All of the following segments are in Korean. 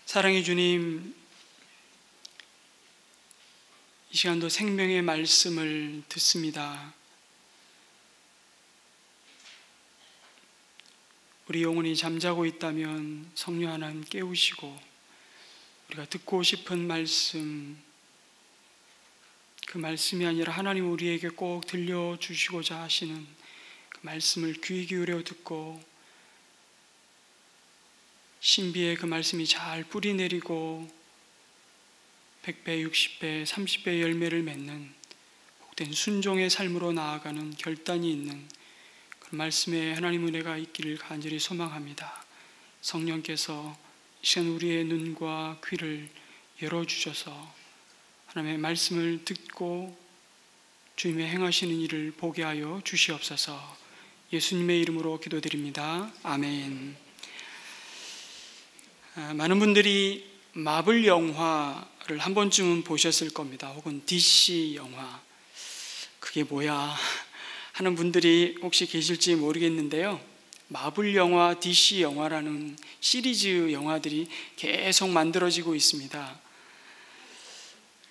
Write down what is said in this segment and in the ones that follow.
사랑의 주님, 이 시간도 생명의 말씀을 듣습니다. 우리 영혼이 잠자고 있다면 성령 하나님 깨우시고 우리가 듣고 싶은 말씀, 그 말씀이 아니라 하나님 우리에게 꼭 들려주시고자 하시는 그 말씀을 귀 기울여 듣고 신비의 그 말씀이 잘 뿌리 내리고 100배, 60배, 30배의 열매를 맺는 복된 순종의 삶으로 나아가는 결단이 있는 그 말씀에 하나님 은혜가 있기를 간절히 소망합니다. 성령께서 이 시간 우리의 눈과 귀를 열어주셔서 하나님의 말씀을 듣고 주님의 행하시는 일을 보게 하여 주시옵소서. 예수님의 이름으로 기도드립니다. 아멘. 많은 분들이 마블 영화를 한 번쯤은 보셨을 겁니다. 혹은 DC 영화. 그게 뭐야 하는 분들이 혹시 계실지 모르겠는데요. 마블 영화, DC 영화라는 시리즈 영화들이 계속 만들어지고 있습니다.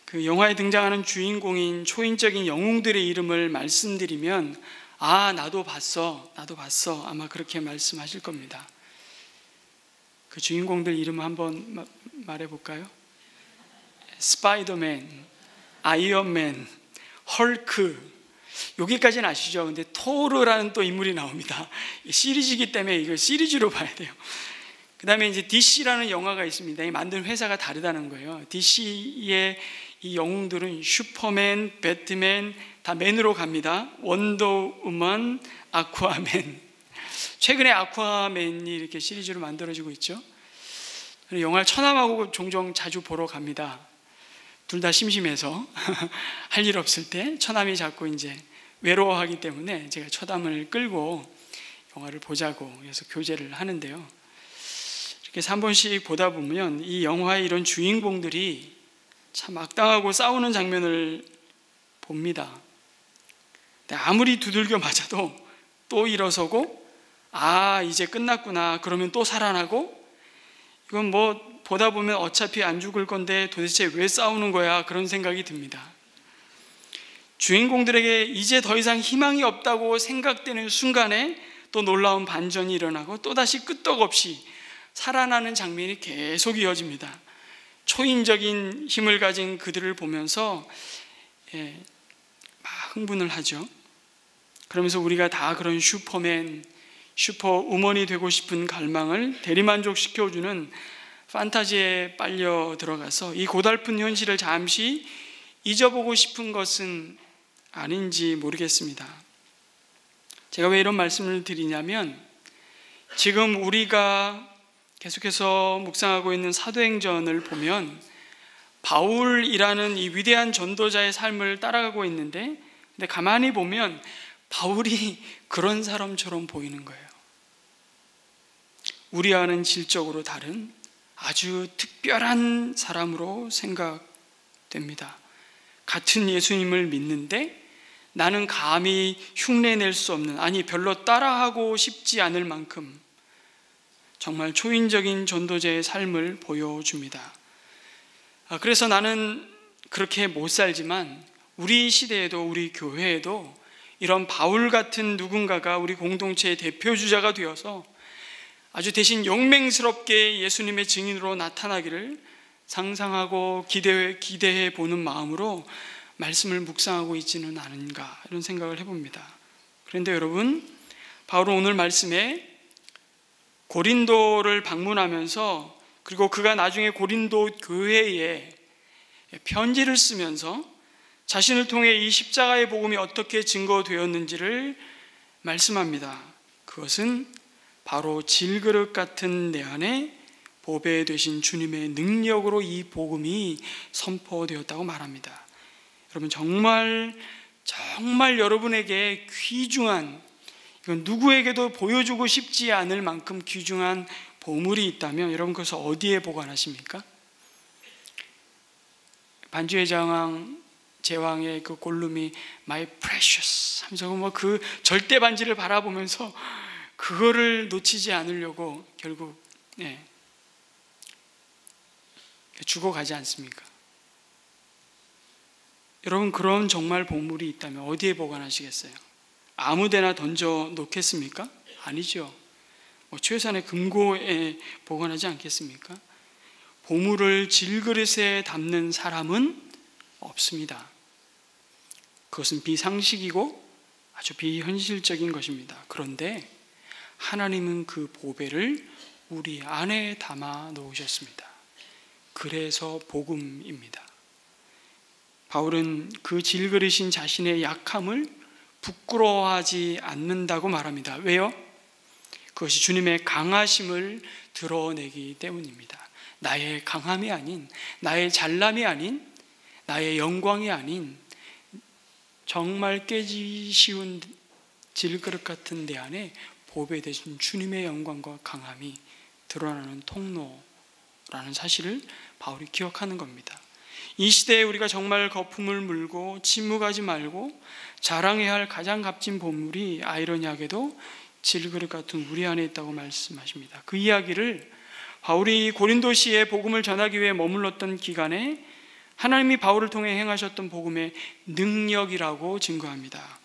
그 영화에 등장하는 주인공인 초인적인 영웅들의 이름을 말씀드리면 나도 봤어 아마 그렇게 말씀하실 겁니다. 그 주인공들 이름 한번 말해볼까요? 스파이더맨, 아이언맨, 헐크, 여기까지는 아시죠? 근데 토르라는 또 인물이 나옵니다. 시리즈이기 때문에 이걸 시리즈로 봐야 돼요. 그 다음에 이제 DC라는 영화가 있습니다. 이 만든 회사가 다르다는 거예요. DC의 이 영웅들은 슈퍼맨, 배트맨 다 맨으로 갑니다. 원더우먼, 아쿠아맨. 최근에 아쿠아맨이 이렇게 시리즈로 만들어지고 있죠. 영화를 처남하고 종종 자주 보러 갑니다. 둘 다 심심해서 할 일 없을 때 처남이 자꾸 이제 외로워하기 때문에 제가 처남을 끌고 영화를 보자고 해서 교제를 하는데요. 이렇게 3번씩 보다 보면 이 영화의 이런 주인공들이 참 악당하고 싸우는 장면을 봅니다. 아무리 두들겨 맞아도 또 일어서고 이제 끝났구나 그러면 또 살아나고, 이건 뭐 보다 보면 어차피 안 죽을 건데 도대체 왜 싸우는 거야 그런 생각이 듭니다. 주인공들에게 이제 더 이상 희망이 없다고 생각되는 순간에 또 놀라운 반전이 일어나고 또다시 끄떡없이 살아나는 장면이 계속 이어집니다. 초인적인 힘을 가진 그들을 보면서 막 흥분을 하죠. 그러면서 우리가 다 그런 슈퍼맨, 슈퍼우먼이 되고 싶은 갈망을 대리만족시켜주는 판타지에 빨려 들어가서 이 고달픈 현실을 잠시 잊어보고 싶은 것은 아닌지 모르겠습니다. 제가 왜 이런 말씀을 드리냐면, 지금 우리가 계속해서 묵상하고 있는 사도행전을 보면 바울이라는 이 위대한 전도자의 삶을 따라가고 있는데, 근데 가만히 보면 바울이 그런 사람처럼 보이는 거예요. 우리와는 질적으로 다른 아주 특별한 사람으로 생각됩니다. 같은 예수님을 믿는데 나는 감히 흉내낼 수 없는, 별로 따라하고 싶지 않을 만큼 정말 초인적인 전도자의 삶을 보여줍니다. 그래서 나는 그렇게 못 살지만 우리 시대에도, 우리 교회에도 이런 바울 같은 누군가가 우리 공동체의 대표주자가 되어서 아주 대신 용맹스럽게 예수님의 증인으로 나타나기를 상상하고 기대해 보는 마음으로 말씀을 묵상하고 있지는 않은가, 이런 생각을 해봅니다. 그런데 여러분, 바울은 오늘 말씀에 고린도를 방문하면서, 그리고 그가 나중에 고린도 교회에 편지를 쓰면서 자신을 통해 이 십자가의 복음이 어떻게 증거되었는지를 말씀합니다. 그것은 바로 질그릇 같은 내 안에 보배 되신 주님의 능력으로 이 복음이 선포되었다고 말합니다. 여러분, 정말 여러분에게 귀중한, 이건 누구에게도 보여주고 싶지 않을 만큼 귀중한 보물이 있다면 여러분 그것을 어디에 보관하십니까? 반주의 제왕의 그 골룸이 My precious 하면서 그 절대 반지를 바라보면서 그거를 놓치지 않으려고 결국 죽어가지 않습니까? 여러분, 그런 정말 보물이 있다면 어디에 보관하시겠어요? 아무데나 던져 놓겠습니까? 아니죠. 최소한의 금고에 보관하지 않겠습니까? 보물을 질그릇에 담는 사람은 없습니다. 그것은 비상식이고 아주 비현실적인 것입니다. 그런데 하나님은 그 보배를 우리 안에 담아 놓으셨습니다. 그래서 복음입니다. 바울은 그 질그릇인 자신의 약함을 부끄러워하지 않는다고 말합니다. 왜요? 그것이 주님의 강하심을 드러내기 때문입니다. 나의 강함이 아닌, 나의 잘남이 아닌, 나의 영광이 아닌 정말 깨지기 쉬운 질그릇 같은 내 안에 보배 대신 주님의 영광과 강함이 드러나는 통로라는 사실을 바울이 기억하는 겁니다. 이 시대에 우리가 정말 거품을 물고 침묵하지 말고 자랑해야 할 가장 값진 보물이 아이러니하게도 질그릇 같은 우리 안에 있다고 말씀하십니다. 그 이야기를 바울이 고린도시에 복음을 전하기 위해 머물렀던 기간에 하나님이 바울을 통해 행하셨던 복음의 능력이라고 증거합니다.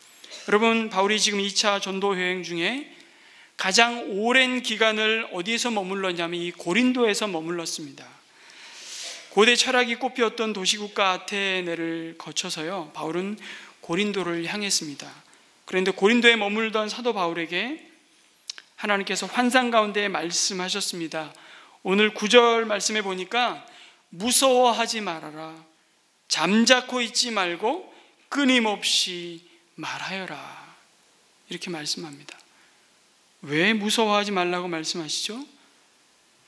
여러분, 바울이 지금 2차 전도 여행 중에 가장 오랜 기간을 어디에서 머물렀냐면 이 고린도에서 머물렀습니다. 고대 철학이 꽃피었던 도시국가 아테네를 거쳐서요, 바울은 고린도를 향했습니다. 그런데 고린도에 머물던 사도 바울에게 하나님께서 환상 가운데 말씀하셨습니다. 오늘 9절 말씀에 보니까 무서워하지 말아라, 잠자코 있지 말고 끊임없이 말하여라, 이렇게 말씀합니다. 왜 무서워하지 말라고 말씀하시죠?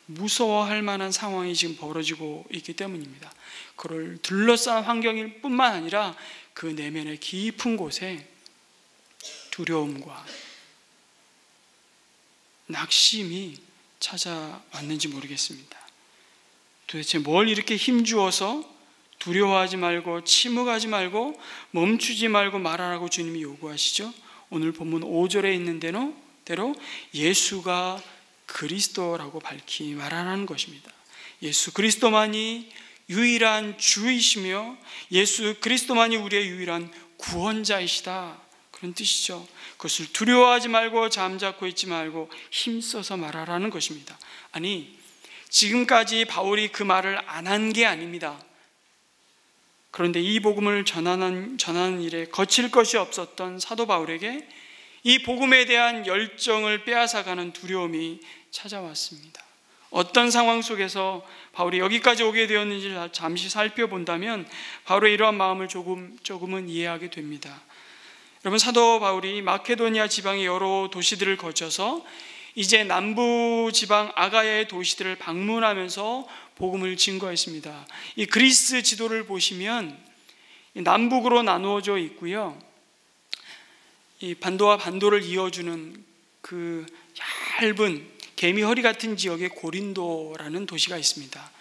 무서워할 만한 상황이 지금 벌어지고 있기 때문입니다. 그를 둘러싼 환경일 뿐만 아니라 그 내면의 깊은 곳에 두려움과 낙심이 찾아왔는지 모르겠습니다. 도대체 뭘 이렇게 힘주어서 두려워하지 말고 침묵하지 말고 멈추지 말고 말하라고 주님이 요구하시죠? 오늘 본문 5절에 있는 대로 예수가 그리스도라고 밝히 말하는 것입니다. 예수 그리스도만이 유일한 주이시며 예수 그리스도만이 우리의 유일한 구원자이시다, 그런 뜻이죠. 그것을 두려워하지 말고 잠자코 있지 말고 힘써서 말하라는 것입니다. 아니, 지금까지 바울이 그 말을 안 한 게 아닙니다. 그런데 이 복음을 전하는 일에 거칠 것이 없었던 사도 바울에게 이 복음에 대한 열정을 빼앗아가는 두려움이 찾아왔습니다. 어떤 상황 속에서 바울이 여기까지 오게 되었는지를 잠시 살펴본다면 바울의 이러한 마음을 조금은 이해하게 됩니다. 여러분, 사도 바울이 마케도니아 지방의 여러 도시들을 거쳐서 이제 남부 지방 아가야의 도시들을 방문하면서 복음을 증거했습니다. 이 그리스 지도를 보시면 남북으로 나누어져 있고요, 이 반도와 반도를 이어주는 그 얇은 개미 허리 같은 지역에 고린도라는 도시가 있습니다.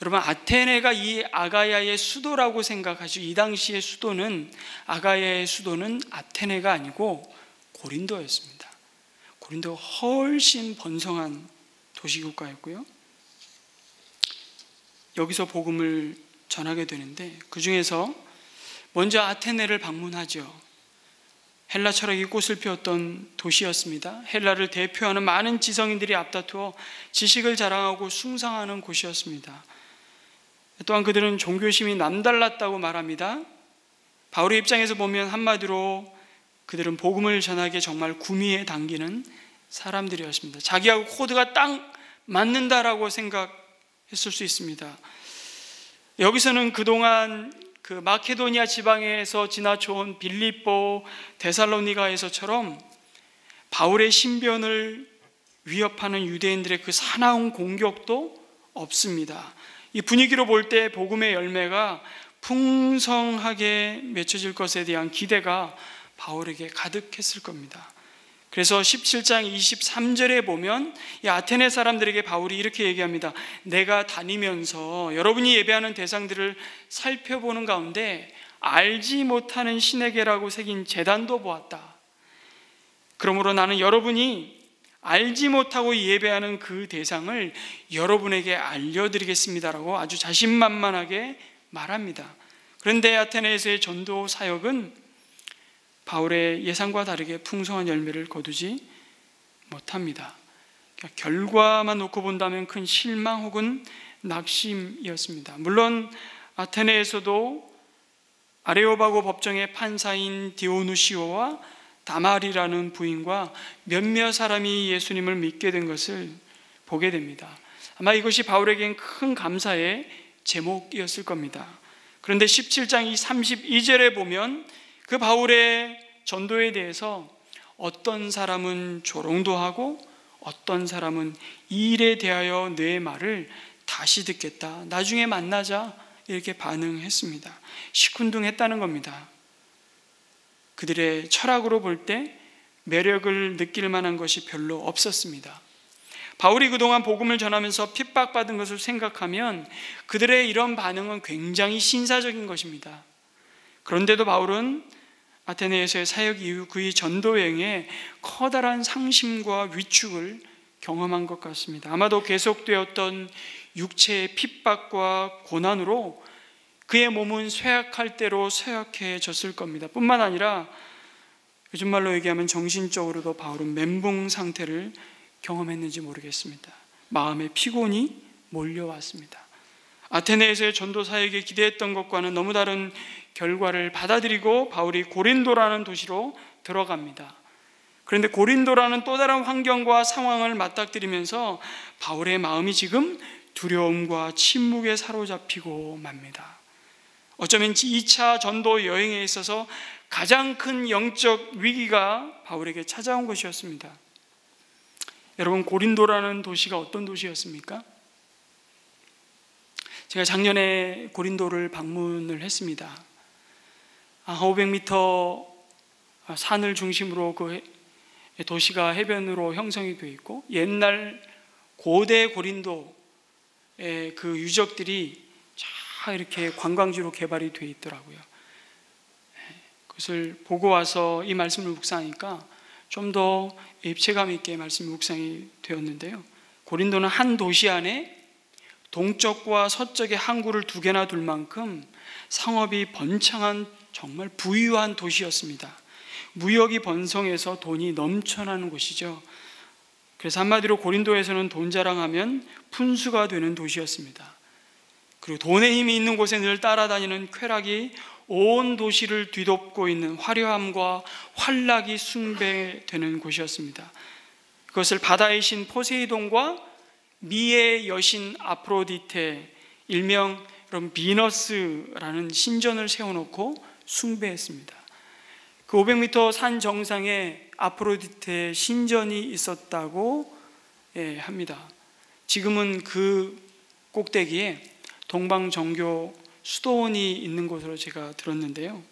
여러분, 아테네가 이 아가야의 수도라고 생각하시고, 이 당시의 수도는, 아가야의 수도는 아테네가 아니고 고린도였습니다. 고린도가 훨씬 번성한 도시국가였고요, 여기서 복음을 전하게 되는데 그 중에서 먼저 아테네를 방문하죠. 헬라 철학이 꽃을 피웠던 도시였습니다. 헬라를 대표하는 많은 지성인들이 앞다투어 지식을 자랑하고 숭상하는 곳이었습니다. 또한 그들은 종교심이 남달랐다고 말합니다. 바울의 입장에서 보면 한마디로 그들은 복음을 전하기에 정말 구미에 당기는 사람들이었습니다. 자기하고 코드가 딱 맞는다라고 생각했을 수 있습니다. 여기서는 그동안 그 마케도니아 지방에서 지나쳐온 빌립보, 데살로니가에서처럼 바울의 신변을 위협하는 유대인들의 그 사나운 공격도 없습니다. 이 분위기로 볼 때 복음의 열매가 풍성하게 맺혀질 것에 대한 기대가 바울에게 가득했을 겁니다. 그래서 17장 23절에 보면 이 아테네 사람들에게 바울이 이렇게 얘기합니다. 내가 다니면서 여러분이 예배하는 대상들을 살펴보는 가운데 알지 못하는 신에게라고 새긴 제단도 보았다. 그러므로 나는 여러분이 알지 못하고 예배하는 그 대상을 여러분에게 알려드리겠습니다라고 아주 자신만만하게 말합니다. 그런데 아테네에서의 전도 사역은 바울의 예상과 다르게 풍성한 열매를 거두지 못합니다. 결과만 놓고 본다면 큰 실망 혹은 낙심이었습니다. 물론 아테네에서도 아레오바고 법정의 판사인 디오누시오와 다말이라는 부인과 몇몇 사람이 예수님을 믿게 된 것을 보게 됩니다. 아마 이것이 바울에겐 큰 감사의 제목이었을 겁니다. 그런데 17장 32절에 보면 그 바울의 전도에 대해서 어떤 사람은 조롱도 하고 어떤 사람은 이 일에 대하여 내 말을 다시 듣겠다, 나중에 만나자, 이렇게 반응했습니다. 시큰둥했다는 겁니다. 그들의 철학으로 볼 때 매력을 느낄 만한 것이 별로 없었습니다. 바울이 그동안 복음을 전하면서 핍박받은 것을 생각하면 그들의 이런 반응은 굉장히 신사적인 것입니다. 그런데도 바울은 아테네에서의 사역 이후 그의 전도 여행에 커다란 상심과 위축을 경험한 것 같습니다. 아마도 계속되었던 육체의 핍박과 고난으로 그의 몸은 쇠약할 대로 쇠약해졌을 겁니다. 뿐만 아니라 요즘 말로 얘기하면 정신적으로도 바울은 멘붕 상태를 경험했는지 모르겠습니다. 마음의 피곤이 몰려왔습니다. 아테네에서의 전도 사역에 기대했던 것과는 너무 다른 결과를 받아들이고 바울이 고린도라는 도시로 들어갑니다. 그런데 고린도라는 또 다른 환경과 상황을 맞닥뜨리면서 바울의 마음이 지금 두려움과 침묵에 사로잡히고 맙니다. 어쩌면 2차 전도 여행에 있어서 가장 큰 영적 위기가 바울에게 찾아온 것이었습니다. 여러분, 고린도라는 도시가 어떤 도시였습니까? 제가 작년에 고린도를 방문을 했습니다. 500m 산을 중심으로 그 도시가 해변으로 형성이 되어 있고 옛날 고대 고린도의 그 유적들이 쫙 이렇게 관광지로 개발이 되어 있더라고요. 그것을 보고 와서 이 말씀을 묵상하니까 좀 더 입체감 있게 말씀이 묵상이 되었는데요. 고린도는 한 도시 안에 동쪽과 서쪽에 항구를 2개나 둘 만큼 상업이 번창한 정말 부유한 도시였습니다. 무역이 번성해서 돈이 넘쳐나는 곳이죠. 그래서 한마디로 고린도에서는 돈 자랑하면 푼수가 되는 도시였습니다. 그리고 돈의 힘이 있는 곳에 늘 따라다니는 쾌락이 온 도시를 뒤덮고 있는 화려함과 환락이 숭배되는 곳이었습니다. 그것을 바다의 신 포세이돈과 미의 여신 아프로디테, 일명 비너스라는 신전을 세워놓고 숭배했습니다. 그 500m 산 정상에 아프로디테 신전이 있었다고 합니다. 지금은 그 꼭대기에 동방정교 수도원이 있는 곳으로 제가 들었는데요.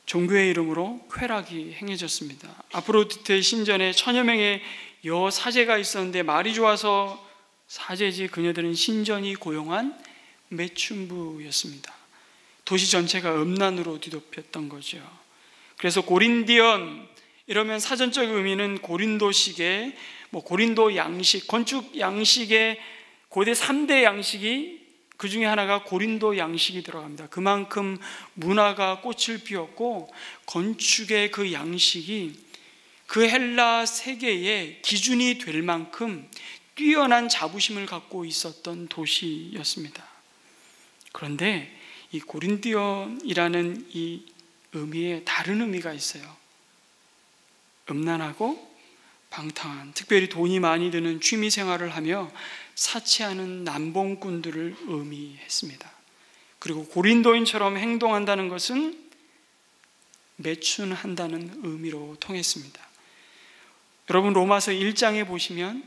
종교의 이름으로 쾌락이 행해졌습니다. 아프로디테 신전에 1000여 명의 여사제가 있었는데 말이 좋아서 사제지 그녀들은 신전이 고용한 매춘부였습니다. 도시 전체가 음란으로 뒤덮였던 거죠. 그래서 고린디언 이러면 사전적 의미는 고린도식의 고린도 양식, 건축 양식의 고대 3대 양식이 그 중에 하나가 고린도 양식이 들어갑니다. 그만큼 문화가 꽃을 피웠고 건축의 그 양식이 그 헬라 세계의 기준이 될 만큼 뛰어난 자부심을 갖고 있었던 도시였습니다. 그런데 이 고린디언이라는 이 의미에 다른 의미가 있어요. 음란하고 방탕한, 특별히 돈이 많이 드는 취미 생활을 하며 사치하는 남봉꾼들을 의미했습니다. 그리고 고린도인처럼 행동한다는 것은 매춘한다는 의미로 통했습니다. 여러분, 로마서 1장에 보시면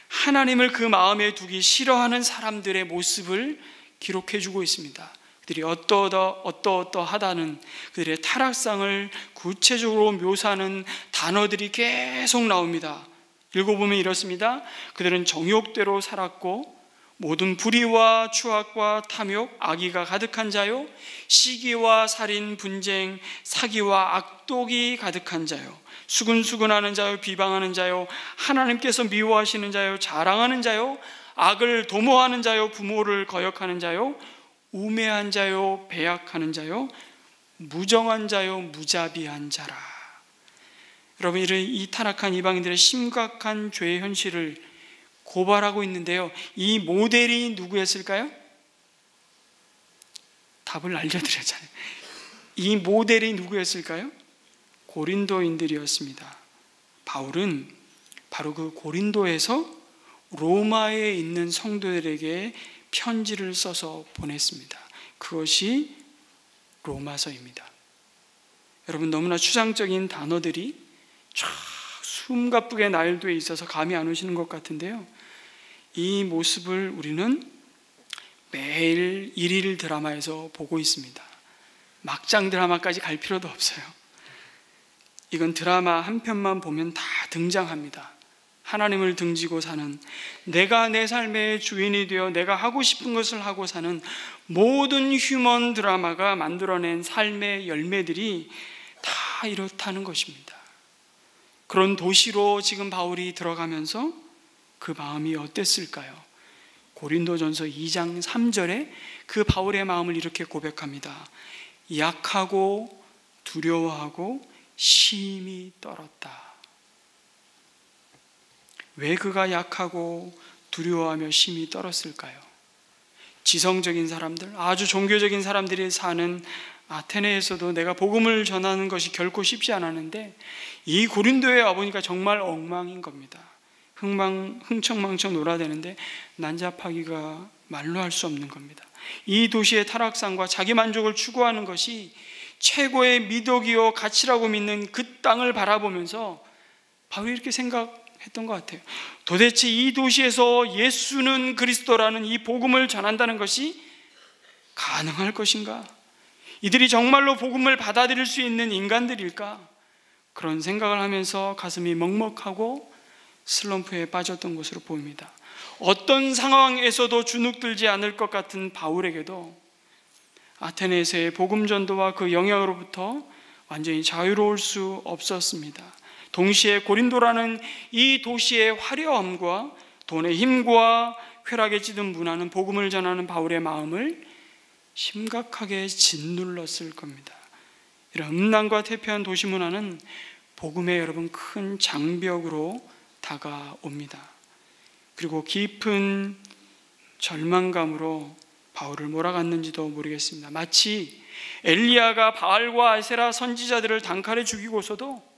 하나님을 그 마음에 두기 싫어하는 사람들의 모습을 기록해주고 있습니다. 그들이 어떠하다는 그들의 타락상을 구체적으로 묘사하는 단어들이 계속 나옵니다. 읽어보면 이렇습니다. 그들은 정욕대로 살았고 모든 불의와 추악과 탐욕, 악의가 가득한 자요, 시기와 살인, 분쟁, 사기와 악독이 가득한 자요, 수근수근하는 자요, 비방하는 자요, 하나님께서 미워하시는 자요, 자랑하는 자요, 악을 도모하는 자요, 부모를 거역하는 자요, 우매한 자요, 배약하는 자요, 무정한 자요, 무자비한 자라. 여러분, 이 타락한 이방인들의 심각한 죄의 현실을 고발하고 있는데요, 이 모델이 누구였을까요? 답을 알려드렸잖아요. 이 모델이 누구였을까요? 고린도인들이었습니다. 바울은 바로 그 고린도에서 로마에 있는 성도들에게 편지를 써서 보냈습니다. 그것이 로마서입니다. 여러분, 너무나 추상적인 단어들이 쫙 숨가쁘게 나열되어 있어서 감이 안 오시는 것 같은데요, 이 모습을 우리는 매일 일일 드라마에서 보고 있습니다. 막장 드라마까지 갈 필요도 없어요. 이건 드라마 한 편만 보면 다 등장합니다. 하나님을 등지고 사는, 내가 내 삶의 주인이 되어 내가 하고 싶은 것을 하고 사는 모든 휴먼 드라마가 만들어낸 삶의 열매들이 다 이렇다는 것입니다. 그런 도시로 지금 바울이 들어가면서 그 마음이 어땠을까요? 고린도전서 2장 3절에 그 바울의 마음을 이렇게 고백합니다. 약하고 두려워하고 심히 떨었다. 왜 그가 약하고 두려워하며 심히 떨었을까요? 지성적인 사람들, 아주 종교적인 사람들이 사는 아테네에서도 내가 복음을 전하는 것이 결코 쉽지 않았는데, 이 고린도에 와보니까 정말 엉망인 겁니다. 흥청망청 놀아대는데 난잡하기가 말로 할 수 없는 겁니다. 이 도시의 타락상과 자기 만족을 추구하는 것이 최고의 미덕이요 가치라고 믿는 그 땅을 바라보면서 바울이 이렇게 생각했던 것 같아요. 도대체 이 도시에서 예수는 그리스도라는 이 복음을 전한다는 것이 가능할 것인가? 이들이 정말로 복음을 받아들일 수 있는 인간들일까? 그런 생각을 하면서 가슴이 먹먹하고 슬럼프에 빠졌던 것으로 보입니다. 어떤 상황에서도 주눅들지 않을 것 같은 바울에게도 아테네에서의 복음 전도와 그 영향으로부터 완전히 자유로울 수 없었습니다. 동시에 고린도라는 이 도시의 화려함과 돈의 힘과 쾌락에 찌든 문화는 복음을 전하는 바울의 마음을 심각하게 짓눌렀을 겁니다. 이런 음란과 퇴폐한 도시 문화는 복음의 여러분 큰 장벽으로 다가옵니다. 그리고 깊은 절망감으로 바울을 몰아갔는지도 모르겠습니다. 마치 엘리야가 바알과 아세라 선지자들을 단칼에 죽이고서도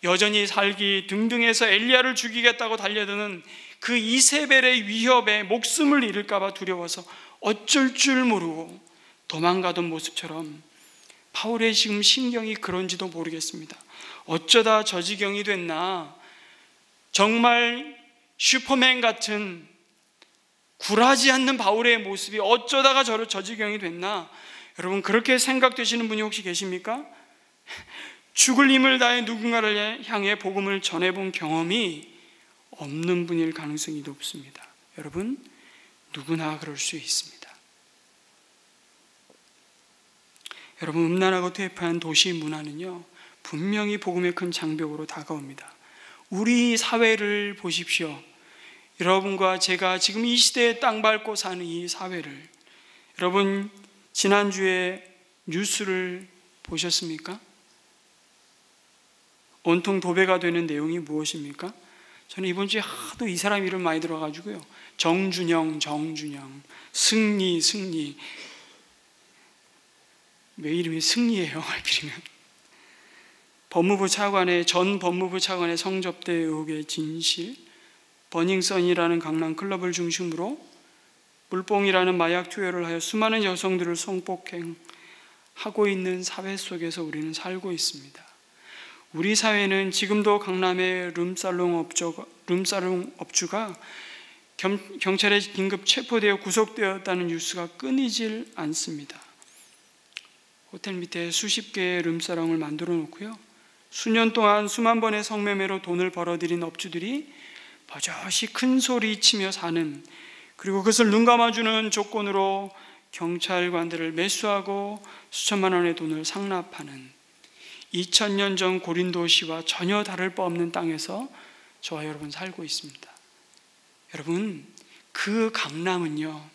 여전히 살기 등등해서 엘리야를 죽이겠다고 달려드는 그 이세벨의 위협에 목숨을 잃을까 봐 두려워서 어쩔 줄 모르고 도망가던 모습처럼 바울의 지금 심경이 그런지도 모르겠습니다. 어쩌다 저 지경이 됐나? 정말 슈퍼맨 같은 굴하지 않는 바울의 모습이 어쩌다가 저 지경이 됐나? 여러분, 그렇게 생각되시는 분이 혹시 계십니까? 죽을 힘을 다해 누군가를 향해 복음을 전해본 경험이 없는 분일 가능성이 높습니다. 여러분, 누구나 그럴 수 있습니다. 여러분, 음란하고 퇴폐한 도시 문화는요, 분명히 복음의 큰 장벽으로 다가옵니다. 우리 사회를 보십시오. 여러분과 제가 지금 이 시대에 땅 밟고 사는 이 사회를, 여러분 지난주에 뉴스를 보셨습니까? 온통 도배가 되는 내용이 무엇입니까? 저는 이번 주에 하도 이 사람 이름 많이 들어가지고요, 정준영, 승리, 왜 이름이 승리예요? 하필이면 전 법무부 차관의 성접대 의혹의 진실, 버닝썬이라는 강남 클럽을 중심으로 물뽕이라는 마약 투여를 하여 수많은 여성들을 성폭행하고 있는 사회 속에서 우리는 살고 있습니다. 우리 사회는 지금도 강남의 룸살롱 업주가 경찰에 긴급 체포되어 구속되었다는 뉴스가 끊이질 않습니다. 호텔 밑에 수십 개의 룸살롱을 만들어 놓고요, 수년 동안 수만 번의 성매매로 돈을 벌어들인 업주들이 버젓이 큰 소리 치며 사는 그리고 그것을 눈 감아주는 조건으로 경찰관들을 매수하고 수천만 원의 돈을 상납하는 2000년 전 고린도시와 전혀 다를 바 없는 땅에서 저와 여러분 살고 있습니다. 여러분, 그 강남은요,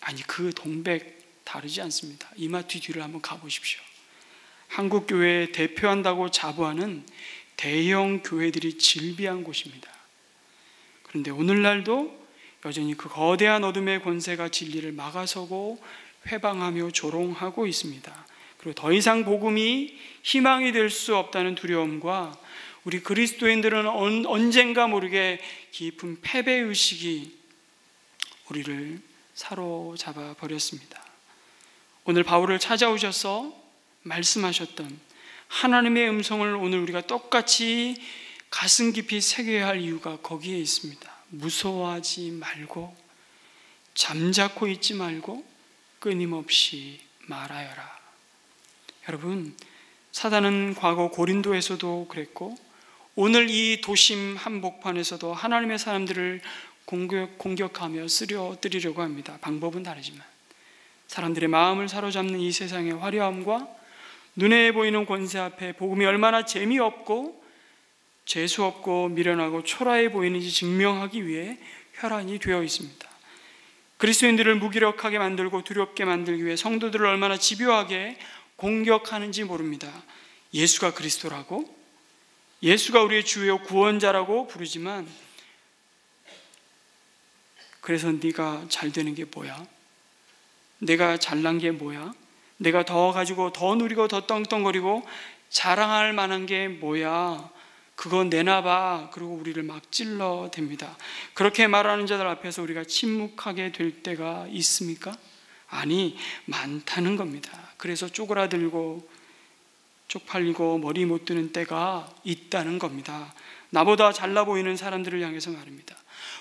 아니 그 동백 다르지 않습니다. 이마트 뒤를 한번 가보십시오. 한국 교회에 대표한다고 자부하는 대형 교회들이 질비한 곳입니다. 그런데 오늘날도 여전히 그 거대한 어둠의 권세가 진리를 막아서고 회방하며 조롱하고 있습니다. 그리고 더 이상 복음이 희망이 될 수 없다는 두려움과 우리 그리스도인들은 언젠가 모르게 깊은 패배의식이 우리를 사로잡아 버렸습니다. 오늘 바울을 찾아오셔서 말씀하셨던 하나님의 음성을 오늘 우리가 똑같이 가슴 깊이 새겨야 할 이유가 거기에 있습니다. 무서워하지 말고, 잠자코 있지 말고, 끊임없이 말하여라. 여러분, 사단은 과거 고린도에서도 그랬고 오늘 이 도심 한복판에서도 하나님의 사람들을 공격하며 쓰러뜨리려고 합니다. 방법은 다르지만 사람들의 마음을 사로잡는 이 세상의 화려함과 눈에 보이는 권세 앞에 복음이 얼마나 재미없고 재수없고 미련하고 초라해 보이는지 증명하기 위해 혈안이 되어 있습니다. 그리스도인들을 무기력하게 만들고 두렵게 만들기 위해 성도들을 얼마나 집요하게 공격하는지 모릅니다. 예수가 그리스도라고, 예수가 우리의 주요 구원자라고 부르지만, 그래서 네가 잘 되는 게 뭐야? 내가 잘난 게 뭐야? 내가 더 가지고 더 누리고 더 떵떵거리고 자랑할 만한 게 뭐야? 그거 내놔봐. 그리고 우리를 막 찔러댑니다. 그렇게 말하는 자들 앞에서 우리가 침묵하게 될 때가 있습니까? 아니, 많다는 겁니다. 그래서 쪼그라들고 쪽팔리고 머리 못 드는 때가 있다는 겁니다. 나보다 잘나 보이는 사람들을 향해서 말입니다.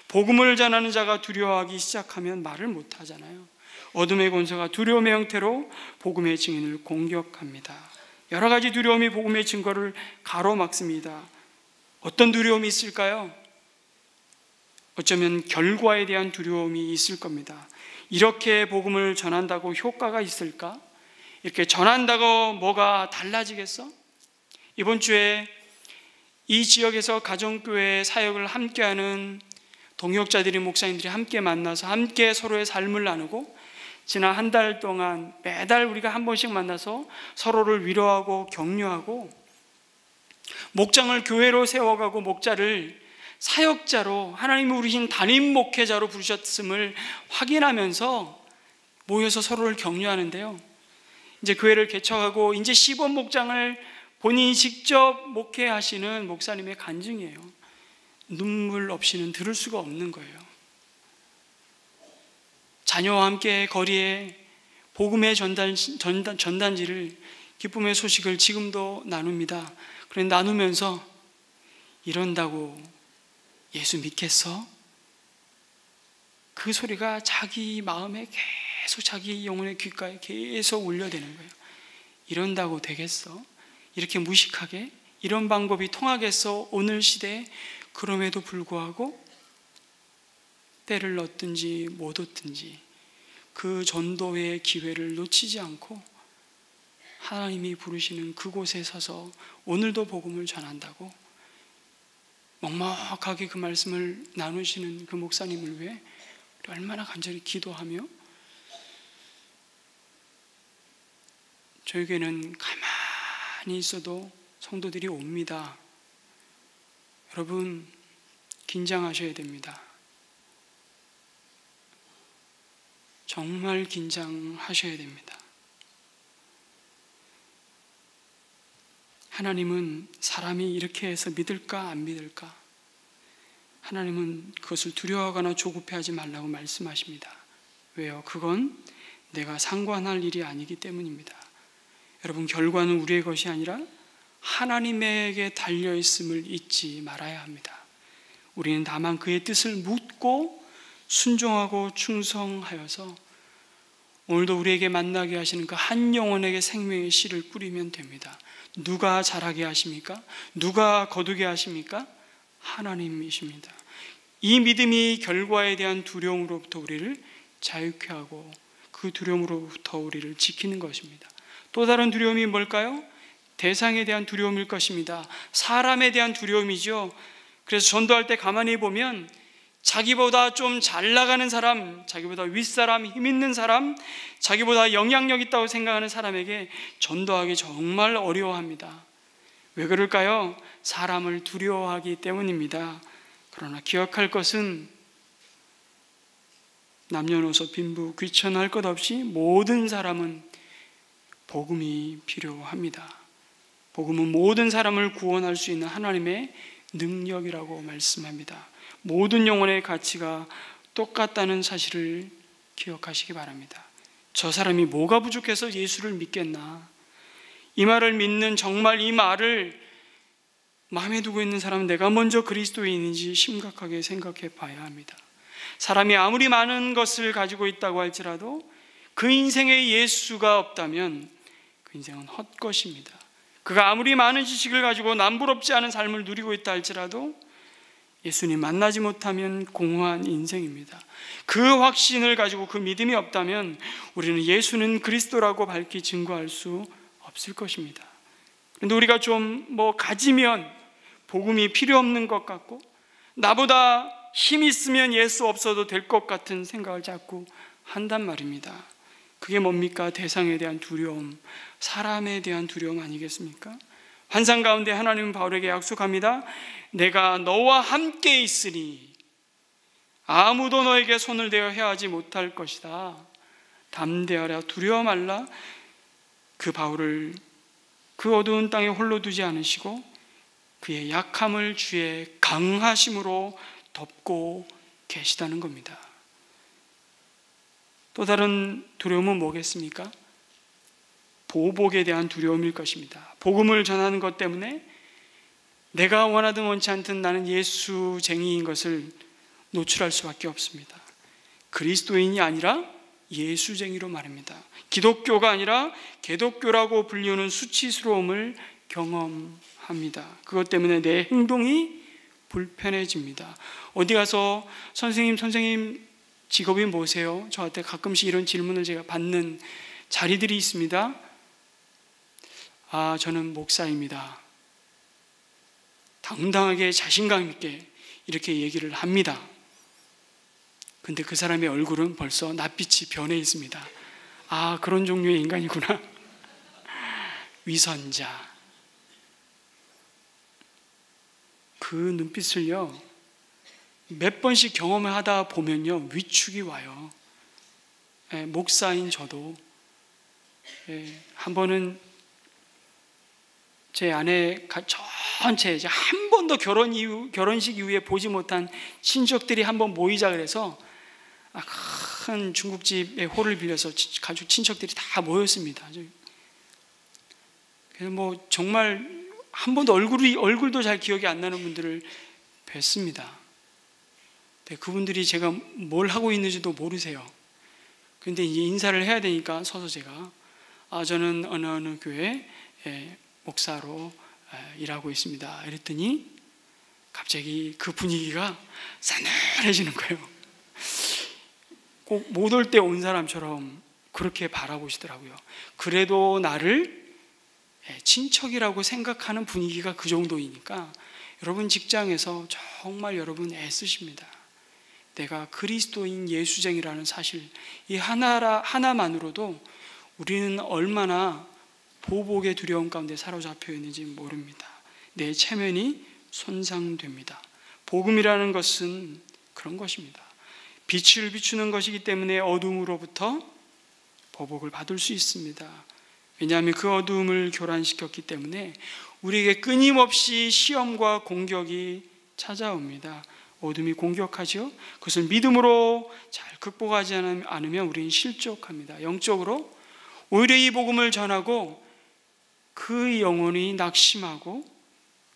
복음을 전하는 자가 두려워하기 시작하면 말을 못 하잖아요. 어둠의 권세가 두려움의 형태로 복음의 증인을 공격합니다. 여러 가지 두려움이 복음의 증거를 가로막습니다. 어떤 두려움이 있을까요? 어쩌면 결과에 대한 두려움이 있을 겁니다. 이렇게 복음을 전한다고 효과가 있을까? 이렇게 전한다고 뭐가 달라지겠어? 이번 주에 이 지역에서 가정교회 사역을 함께하는 동역자들이, 목사님들이 함께 만나서 함께 서로의 삶을 나누고, 지난 한 달 동안 매달 우리가 한 번씩 만나서 서로를 위로하고 격려하고, 목장을 교회로 세워가고 목자를 사역자로, 하나님이 우리신 담임 목회자로 부르셨음을 확인하면서 모여서 서로를 격려하는데요, 이제 교회를 개척하고 이제 시범 목장을 본인이 직접 목회하시는 목사님의 간증이에요. 눈물 없이는 들을 수가 없는 거예요. 자녀와 함께 거리에 복음의 전단지를, 기쁨의 소식을 지금도 나눕니다. 그런데 나누면서 이런다고 예수 믿겠어? 그 소리가 자기 마음에 계속, 자기 영혼의 귓가에 계속 울려대는 거예요. 이런다고 되겠어? 이렇게 무식하게? 이런 방법이 통하겠어? 오늘 시대에. 그럼에도 불구하고 때를 얻든지 못 얻든지 그 전도의 기회를 놓치지 않고 하나님이 부르시는 그곳에 서서 오늘도 복음을 전한다고 먹먹하게 그 말씀을 나누시는 그 목사님을 위해 얼마나 간절히 기도하며, 저에게는 가만히 있어도 성도들이 옵니다. 여러분, 긴장하셔야 됩니다. 정말 긴장하셔야 됩니다. 하나님은 사람이 이렇게 해서 믿을까 안 믿을까? 하나님은 그것을 두려워하거나 조급해하지 말라고 말씀하십니다. 왜요? 그건 내가 상관할 일이 아니기 때문입니다. 여러분, 결과는 우리의 것이 아니라 하나님에게 달려있음을 잊지 말아야 합니다. 우리는 다만 그의 뜻을 묻고 순종하고 충성하여서 오늘도 우리에게 만나게 하시는 그 한 영혼에게 생명의 씨를 뿌리면 됩니다. 누가 자라게 하십니까? 누가 거두게 하십니까? 하나님이십니다. 이 믿음이 결과에 대한 두려움으로부터 우리를 자유케 하고 그 두려움으로부터 우리를 지키는 것입니다. 또 다른 두려움이 뭘까요? 대상에 대한 두려움일 것입니다. 사람에 대한 두려움이죠. 그래서 전도할 때 가만히 보면 자기보다 좀 잘 나가는 사람, 자기보다 윗사람, 힘 있는 사람, 자기보다 영향력 있다고 생각하는 사람에게 전도하기 정말 어려워합니다. 왜 그럴까요? 사람을 두려워하기 때문입니다. 그러나 기억할 것은 남녀노소 빈부 귀천할 것 없이 모든 사람은 복음이 필요합니다. 복음은 모든 사람을 구원할 수 있는 하나님의 능력이라고 말씀합니다. 모든 영혼의 가치가 똑같다는 사실을 기억하시기 바랍니다. 저 사람이 뭐가 부족해서 예수를 믿겠나? 이 말을 믿는, 정말 이 말을 마음에 두고 있는 사람은 내가 먼저 그리스도인인지 심각하게 생각해 봐야 합니다. 사람이 아무리 많은 것을 가지고 있다고 할지라도 그 인생에 예수가 없다면 그 인생은 헛것입니다. 그가 아무리 많은 지식을 가지고 남부럽지 않은 삶을 누리고 있다 할지라도 예수님 만나지 못하면 공허한 인생입니다. 그 확신을 가지고 그 믿음이 없다면 우리는 예수는 그리스도라고 밝히 증거할 수 없을 것입니다. 그런데 우리가 좀 가지면 복음이 필요 없는 것 같고 나보다 힘이 있으면 예수 없어도 될 것 같은 생각을 자꾸 한단 말입니다. 그게 뭡니까? 대상에 대한 두려움, 사람에 대한 두려움 아니겠습니까? 환상 가운데 하나님은 바울에게 약속합니다. 내가 너와 함께 있으니 아무도 너에게 손을 대어 해하지 못할 것이다. 담대하라, 두려워 말라. 그 바울을 그 어두운 땅에 홀로 두지 않으시고 그의 약함을 주의 강하심으로 덮고 계시다는 겁니다. 또 다른 두려움은 뭐겠습니까? 보복에 대한 두려움일 것입니다. 복음을 전하는 것 때문에 내가 원하든 원치 않든 나는 예수쟁이인 것을 노출할 수밖에 없습니다. 그리스도인이 아니라 예수쟁이로 말입니다. 기독교가 아니라 개독교라고 불리우는 수치스러움을 경험합니다. 그것 때문에 내 행동이 불편해집니다. 어디 가서 선생님 직업이 뭐세요? 저한테 가끔씩 이런 질문을 제가 받는 자리들이 있습니다. 저는 목사입니다. 당당하게 자신감 있게 이렇게 얘기를 합니다. 근데 그 사람의 얼굴은 벌써 낯빛이 변해 있습니다. 그런 종류의 인간이구나. 위선자. 그 눈빛을요, 몇 번씩 경험을 하다 보면요, 위축이 와요. 목사인 저도 한 번은 제 아내 전체 이제 한 번도 결혼식 이후에 보지 못한 친척들이 한번 모이자 그래서 큰 중국집에 홀을 빌려서 가족 친척들이 다 모였습니다. 그래서 정말 한 번도 얼굴도 잘 기억이 안 나는 분들을 뵀습니다. 그분들이 제가 뭘 하고 있는지도 모르세요. 그런데 이제 인사를 해야 되니까 서서 제가 저는 어느 교회 목사로 일하고 있습니다. 이랬더니 갑자기 그 분위기가 싸늘해지는 거예요. 꼭 못 올 때 온 사람처럼 그렇게 바라보시더라고요. 그래도 나를 친척이라고 생각하는 분위기가 그 정도이니까 여러분 직장에서 정말 여러분 애쓰십니다. 내가 그리스도인 예수쟁이라는 사실, 이 하나만으로도 우리는 얼마나 보복의 두려움 가운데 사로잡혀 있는지 모릅니다. 내 체면이 손상됩니다. 복음이라는 것은 그런 것입니다. 빛을 비추는 것이기 때문에 어둠으로부터 보복을 받을 수 있습니다. 왜냐하면 그 어둠을 교란시켰기 때문에 우리에게 끊임없이 시험과 공격이 찾아옵니다. 어둠이 공격하죠. 그것을 믿음으로 잘 극복하지 않으면 우리는 실족합니다. 영적으로 오히려 이 복음을 전하고 그 영혼이 낙심하고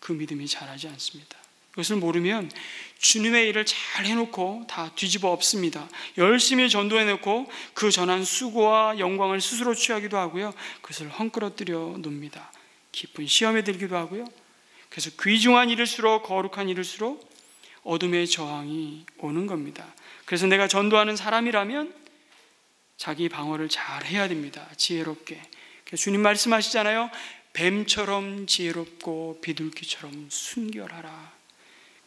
그 믿음이 자라지 않습니다. 그것을 모르면 주님의 일을 잘 해놓고 다 뒤집어 엎습니다. 열심히 전도해놓고 그 전한 수고와 영광을 스스로 취하기도 하고요, 그것을 헝클어뜨려 놓습니다. 깊은 시험에 들기도 하고요. 그래서 귀중한 일일수록 거룩한 일일수록 어둠의 저항이 오는 겁니다. 그래서 내가 전도하는 사람이라면 자기 방어를 잘 해야 됩니다. 지혜롭게. 주님 말씀하시잖아요. 뱀처럼 지혜롭고 비둘기처럼 순결하라.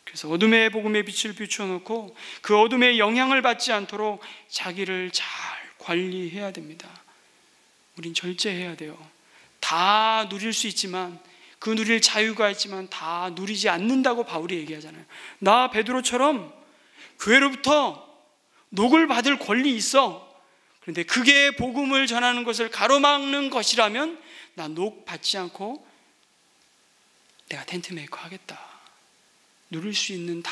그래서 어둠의 복음의 빛을 비춰놓고 그 어둠의 영향을 받지 않도록 자기를 잘 관리해야 됩니다. 우린 절제해야 돼요. 다 누릴 수 있지만, 그 누릴 자유가 있지만 다 누리지 않는다고 바울이 얘기하잖아요. 나 베드로처럼 교회로부터 녹을 받을 권리 있어. 그런데 그게 복음을 전하는 것을 가로막는 것이라면 나 녹 받지 않고 내가 텐트 메이커 하겠다. 누릴 수 있는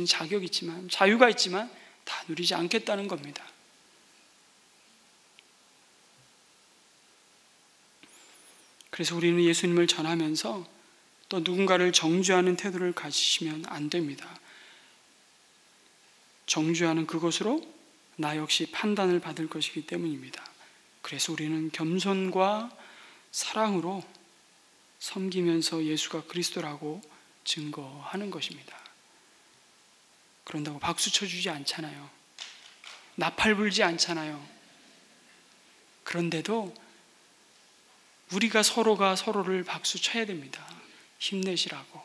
자격이 있지만, 자유가 있지만 다 누리지 않겠다는 겁니다. 그래서 우리는 예수님을 전하면서 또 누군가를 정죄하는 태도를 가지시면 안 됩니다. 정죄하는 그것으로 나 역시 판단을 받을 것이기 때문입니다. 그래서 우리는 겸손과 사랑으로 섬기면서 예수가 그리스도라고 증거하는 것입니다. 그런다고 박수 쳐주지 않잖아요. 나팔 불지 않잖아요. 그런데도 우리가 서로가 서로를 박수 쳐야 됩니다. 힘내시라고.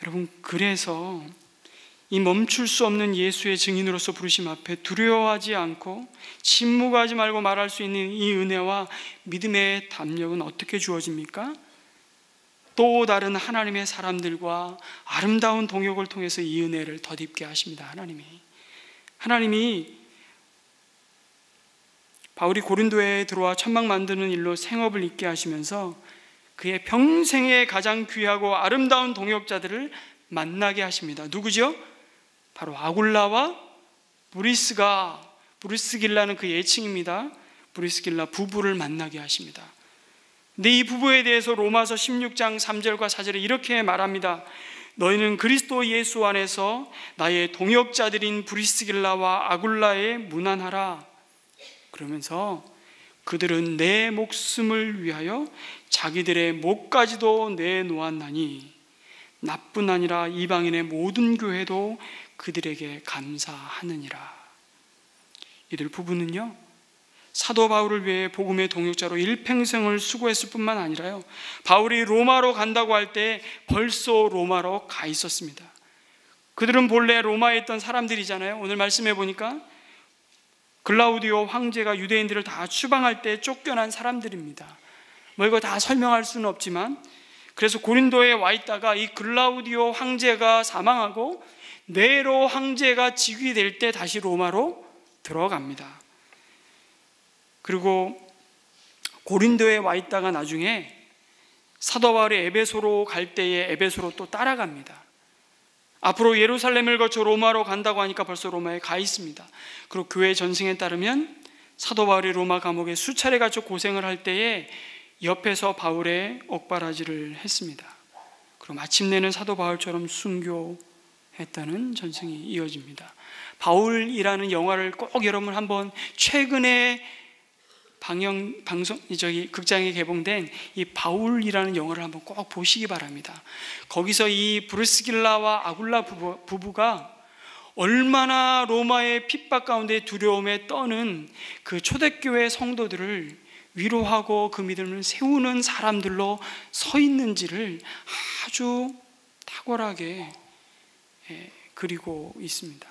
여러분, 그래서 이 멈출 수 없는 예수의 증인으로서 부르심 앞에 두려워하지 않고 침묵하지 말고 말할 수 있는 이 은혜와 믿음의 담력은 어떻게 주어집니까? 또 다른 하나님의 사람들과 아름다운 동역을 통해서 이 은혜를 덧입게 하십니다. 하나님이 바울이 고린도에 들어와 천막 만드는 일로 생업을 잇게 하시면서 그의 평생에 가장 귀하고 아름다운 동역자들을 만나게 하십니다. 누구죠? 바로 아굴라와 브리스길라는 그 예칭입니다. 브리스길라 부부를 만나게 하십니다. 근데 이 부부에 대해서 로마서 16장 3절과 4절에 이렇게 말합니다. 너희는 그리스도 예수 안에서 나의 동역자들인 브리스길라와 아굴라에 문안하라. 그러면서 그들은 내 목숨을 위하여 자기들의 목까지도 내놓았나니 나뿐 아니라 이방인의 모든 교회도 그들에게 감사하느니라. 이들 부부는요, 사도 바울을 위해 복음의 동역자로 일평생을 수고했을 뿐만 아니라요, 바울이 로마로 간다고 할 때 벌써 로마로 가 있었습니다. 그들은 본래 로마에 있던 사람들이잖아요. 오늘 말씀해 보니까 글라우디오 황제가 유대인들을 다 추방할 때 쫓겨난 사람들입니다. 이거 다 설명할 수는 없지만, 그래서 고린도에 와 있다가 이 글라우디오 황제가 사망하고 네로 황제가 즉위될 때 다시 로마로 들어갑니다. 그리고 고린도에 와 있다가 나중에 사도 바울이 에베소로 갈 때에 에베소로 또 따라갑니다. 앞으로 예루살렘을 거쳐 로마로 간다고 하니까 벌써 로마에 가 있습니다. 그리고 교회 전승에 따르면 사도 바울이 로마 감옥에 수차례 갇혀 고생을 할 때에 옆에서 바울의 옥바라지를 했습니다. 그리고 마침내는 사도 바울처럼 순교했다는 전승이 이어집니다. 바울이라는 영화를 꼭 여러분 한번 최근에 극장에 개봉된 이 바울이라는 영화를 한번 꼭 보시기 바랍니다. 거기서 이 브리스길라와 아굴라 부부가 얼마나 로마의 핍박 가운데 두려움에 떠는 그 초대교회 성도들을 위로하고 그 믿음을 세우는 사람들로 서 있는지를 아주 탁월하게 그리고 있습니다.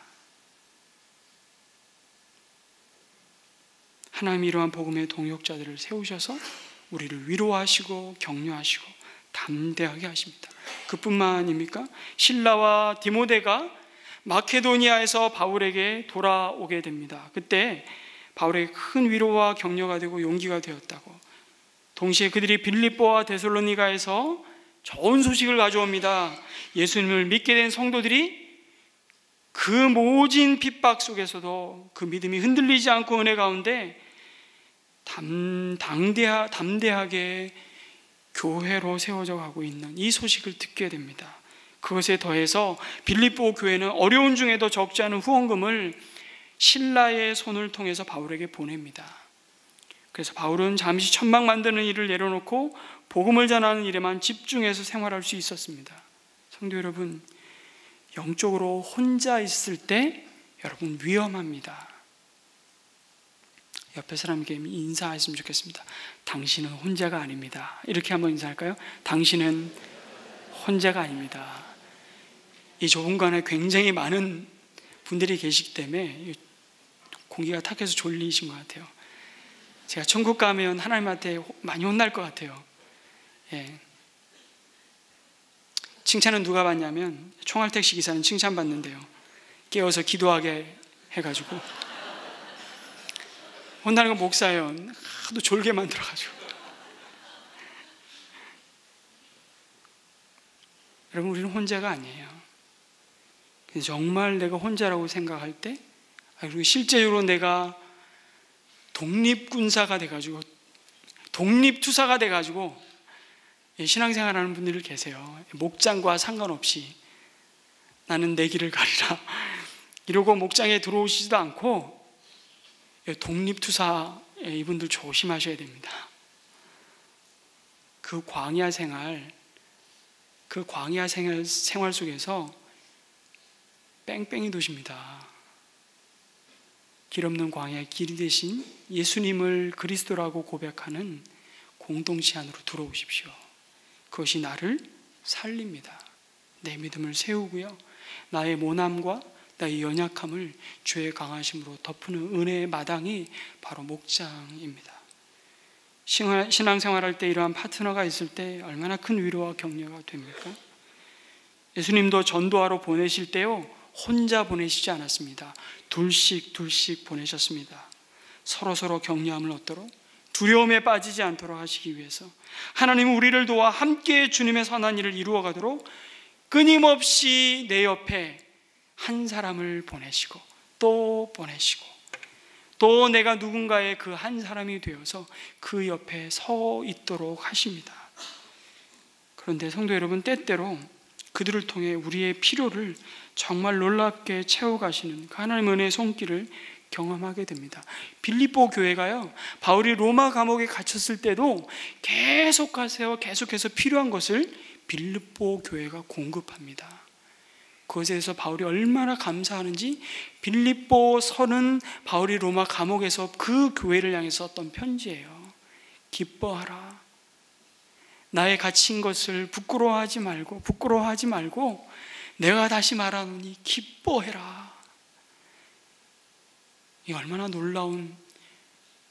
하나님이 이러한 복음의 동역자들을 세우셔서 우리를 위로하시고 격려하시고 담대하게 하십니다. 그뿐만 아닙니까? 실라와 디모데가 마케도니아에서 바울에게 돌아오게 됩니다. 그때 바울에게 큰 위로와 격려가 되고 용기가 되었다고. 동시에 그들이 빌립보와 데살로니가에서 좋은 소식을 가져옵니다. 예수님을 믿게 된 성도들이 그 모진 핍박 속에서도 그 믿음이 흔들리지 않고 은혜 가운데 담대하게 교회로 세워져 가고 있는 이 소식을 듣게 됩니다. 그것에 더해서 빌립보 교회는 어려운 중에도 적지 않은 후원금을 신라의 손을 통해서 바울에게 보냅니다. 그래서 바울은 잠시 천막 만드는 일을 내려놓고 복음을 전하는 일에만 집중해서 생활할 수 있었습니다. 성도 여러분, 영적으로 혼자 있을 때 여러분 위험합니다. 옆에 사람에게 인사했으면 좋겠습니다. 당신은 혼자가 아닙니다. 이렇게 한번 인사할까요? 당신은 혼자가 아닙니다. 이 좁은 공간에 굉장히 많은 분들이 계시기 때문에 공기가 탁해서 졸리신 것 같아요. 제가 천국 가면 하나님한테 많이 혼날 것 같아요. 예. 칭찬은 누가 받냐면 총알택시 기사는 칭찬받는데요. 깨워서 기도하게 해가지고 혼나는 건 목사예요. 하도 졸게 만들어가지고. 여러분, 우리는 혼자가 아니에요. 정말 내가 혼자라고 생각할 때, 그리고 실제로 내가 독립군사가 돼가지고 독립투사가 돼가지고 신앙생활하는 분들 계세요. 목장과 상관없이 나는 내 길을 가리라 이러고 목장에 들어오시지도 않고 독립투사 이분들 조심하셔야 됩니다. 그 광야 생활 속에서 뺑뺑이 도십니다. 길 없는 광야의 길이 되신 예수님을 그리스도라고 고백하는 공동체 안으로 들어오십시오. 그것이 나를 살립니다. 내 믿음을 세우고요, 나의 모남과 나의 연약함을 주의 강하심으로 덮는 은혜의 마당이 바로 목장입니다. 신앙생활할 때 이러한 파트너가 있을 때 얼마나 큰 위로와 격려가 됩니까? 예수님도 전도하러 보내실 때요, 혼자 보내시지 않았습니다. 둘씩 보내셨습니다. 서로 격려함을 얻도록, 두려움에 빠지지 않도록 하시기 위해서 하나님은 우리를 도와 함께 주님의 선한 일을 이루어가도록 끊임없이 내 옆에 한 사람을 보내시고 또 내가 누군가의 그 한 사람이 되어서 그 옆에 서 있도록 하십니다. 그런데 성도 여러분, 때때로 그들을 통해 우리의 필요를 정말 놀랍게 채워가시는 그 하나님의 은혜의 손길을 경험하게 됩니다. 빌립보 교회가요, 바울이 로마 감옥에 갇혔을 때도 계속해서 필요한 것을 빌립보 교회가 공급합니다. 그것에 대해서 바울이 얼마나 감사하는지 빌립보서는 바울이 로마 감옥에서 그 교회를 향해서 썼던 편지예요. 기뻐하라. 나의 갇힌 것을 부끄러워하지 말고 내가 다시 말하노니 기뻐해라. 이 얼마나 놀라운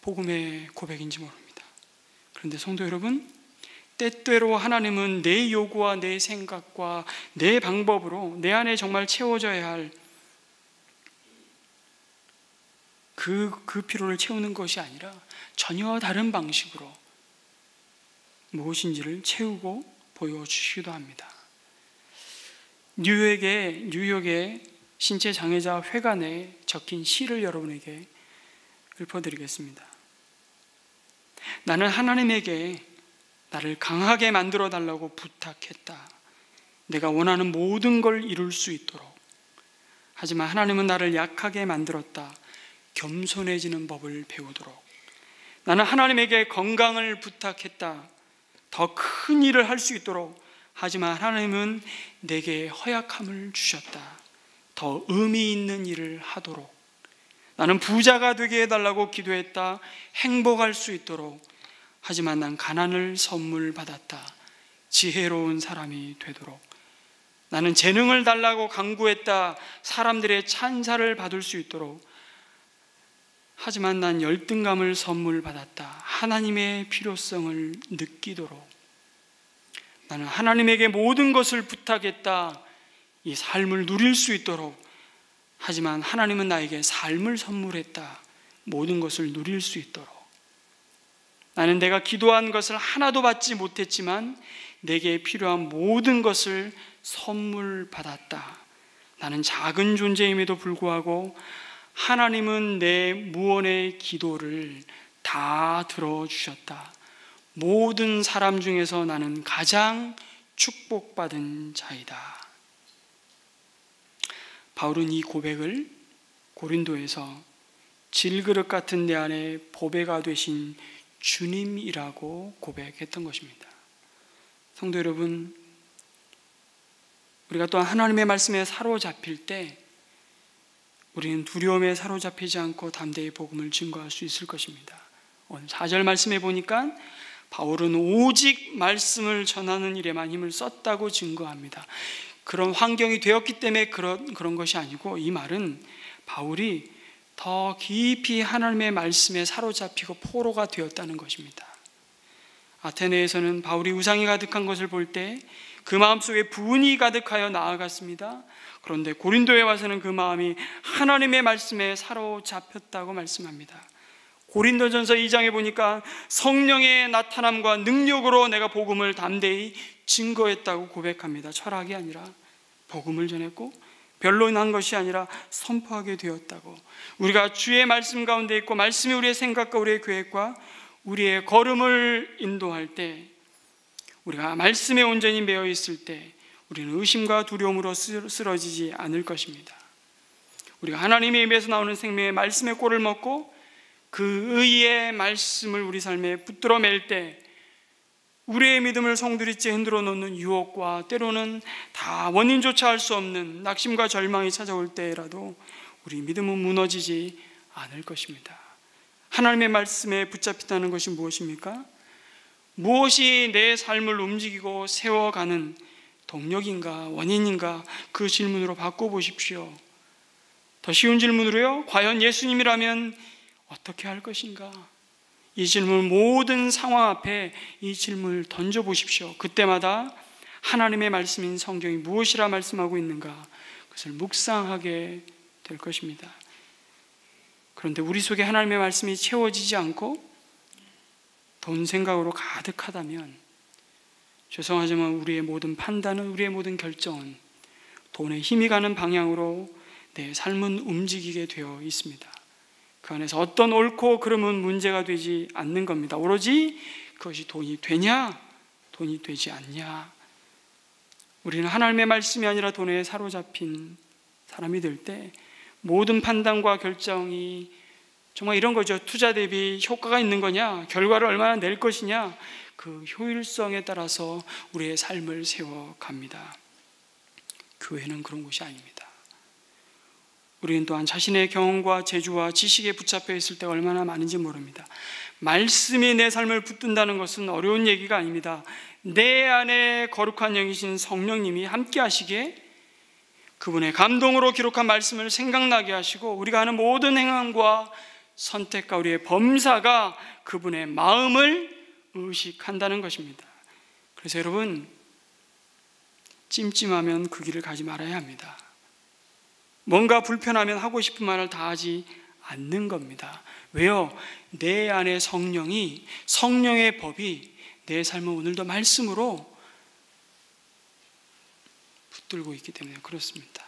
복음의 고백인지 모릅니다. 그런데 성도 여러분, 때때로 하나님은 내 요구와 내 생각과 내 방법으로 내 안에 정말 채워져야 할 그 필요를 채우는 것이 아니라 전혀 다른 방식으로 무엇인지를 채우고 보여주시기도 합니다. 뉴욕의 신체장애자 회관에 적힌 시를 여러분에게 읊어드리겠습니다. 나는 하나님에게 나를 강하게 만들어 달라고 부탁했다. 내가 원하는 모든 걸 이룰 수 있도록. 하지만 하나님은 나를 약하게 만들었다. 겸손해지는 법을 배우도록. 나는 하나님에게 건강을 부탁했다. 더 큰 일을 할 수 있도록. 하지만 하나님은 내게 허약함을 주셨다. 더 의미 있는 일을 하도록. 나는 부자가 되게 해달라고 기도했다. 행복할 수 있도록. 하지만 난 가난을 선물 받았다. 지혜로운 사람이 되도록. 나는 재능을 달라고 간구했다. 사람들의 찬사를 받을 수 있도록. 하지만 난 열등감을 선물 받았다. 하나님의 필요성을 느끼도록. 나는 하나님에게 모든 것을 부탁했다. 이 삶을 누릴 수 있도록. 하지만 하나님은 나에게 삶을 선물했다. 모든 것을 누릴 수 있도록. 나는 내가 기도한 것을 하나도 받지 못했지만 내게 필요한 모든 것을 선물 받았다. 나는 작은 존재임에도 불구하고 하나님은 내 무언의 기도를 다 들어주셨다. 모든 사람 중에서 나는 가장 축복받은 자이다. 바울은 이 고백을 고린도에서 질그릇 같은 내 안에 보배가 되신 주님이라고 고백했던 것입니다. 성도 여러분, 우리가 또한 하나님의 말씀에 사로잡힐 때 우리는 두려움에 사로잡히지 않고 담대히 복음을 증거할 수 있을 것입니다. 오늘 4절 말씀에 보니까 바울은 오직 말씀을 전하는 일에만 힘을 썼다고 증거합니다. 그런 환경이 되었기 때문에 그런 것이 아니고, 이 말은 바울이 더 깊이 하나님의 말씀에 사로잡히고 포로가 되었다는 것입니다. 아테네에서는 바울이 우상이 가득한 것을 볼 때 그 마음속에 분이 가득하여 나아갔습니다. 그런데 고린도에 와서는 그 마음이 하나님의 말씀에 사로잡혔다고 말씀합니다. 고린도전서 2장에 보니까 성령의 나타남과 능력으로 내가 복음을 담대히 증거했다고 고백합니다. 철학이 아니라 복음을 전했고, 변론한 것이 아니라 선포하게 되었다고. 우리가 주의 말씀 가운데 있고 말씀이 우리의 생각과 우리의 계획과 우리의 걸음을 인도할 때, 우리가 말씀에 온전히 매여 있을 때 우리는 의심과 두려움으로 쓰러지지 않을 것입니다. 우리가 하나님의 입에서 나오는 생명의 말씀의 꼴을 먹고 그 의의 말씀을 우리 삶에 붙들어 맬 때 우리의 믿음을 송두리째 흔들어 놓는 유혹과 때로는 다 원인조차 알 수 없는 낙심과 절망이 찾아올 때라도 우리 믿음은 무너지지 않을 것입니다. 하나님의 말씀에 붙잡힌다는 것이 무엇입니까? 무엇이 내 삶을 움직이고 세워가는 동력인가 원인인가, 그 질문으로 바꿔보십시오. 더 쉬운 질문으로요, 과연 예수님이라면 어떻게 할 것인가? 이 질문, 모든 상황 앞에 이 질문을 던져보십시오. 그때마다 하나님의 말씀인 성경이 무엇이라 말씀하고 있는가, 그것을 묵상하게 될 것입니다. 그런데 우리 속에 하나님의 말씀이 채워지지 않고 돈 생각으로 가득하다면, 죄송하지만 우리의 모든 판단은, 우리의 모든 결정은 돈에 힘이 가는 방향으로 내 삶은 움직이게 되어 있습니다. 그 안에서 어떤 옳고 그름은 문제가 되지 않는 겁니다. 오로지 그것이 돈이 되냐, 돈이 되지 않냐. 우리는 하나님의 말씀이 아니라 돈에 사로잡힌 사람이 될 때 모든 판단과 결정이 정말 이런 거죠. 투자 대비 효과가 있는 거냐, 결과를 얼마나 낼 것이냐, 그 효율성에 따라서 우리의 삶을 세워갑니다. 교회는 그런 곳이 아닙니다. 우리는 또한 자신의 경험과 재주와 지식에 붙잡혀 있을 때가 얼마나 많은지 모릅니다. 말씀이 내 삶을 붙든다는 것은 어려운 얘기가 아닙니다. 내 안에 거룩한 영이신 성령님이 함께 하시기에 그분의 감동으로 기록한 말씀을 생각나게 하시고, 우리가 하는 모든 행함과 선택과 우리의 범사가 그분의 마음을 의식한다는 것입니다. 그래서 여러분, 찜찜하면 그 길을 가지 말아야 합니다. 뭔가 불편하면 하고 싶은 말을 다 하지 않는 겁니다. 왜요? 내 안에 성령이, 성령의 법이 내 삶을 오늘도 말씀으로 붙들고 있기 때문에 그렇습니다.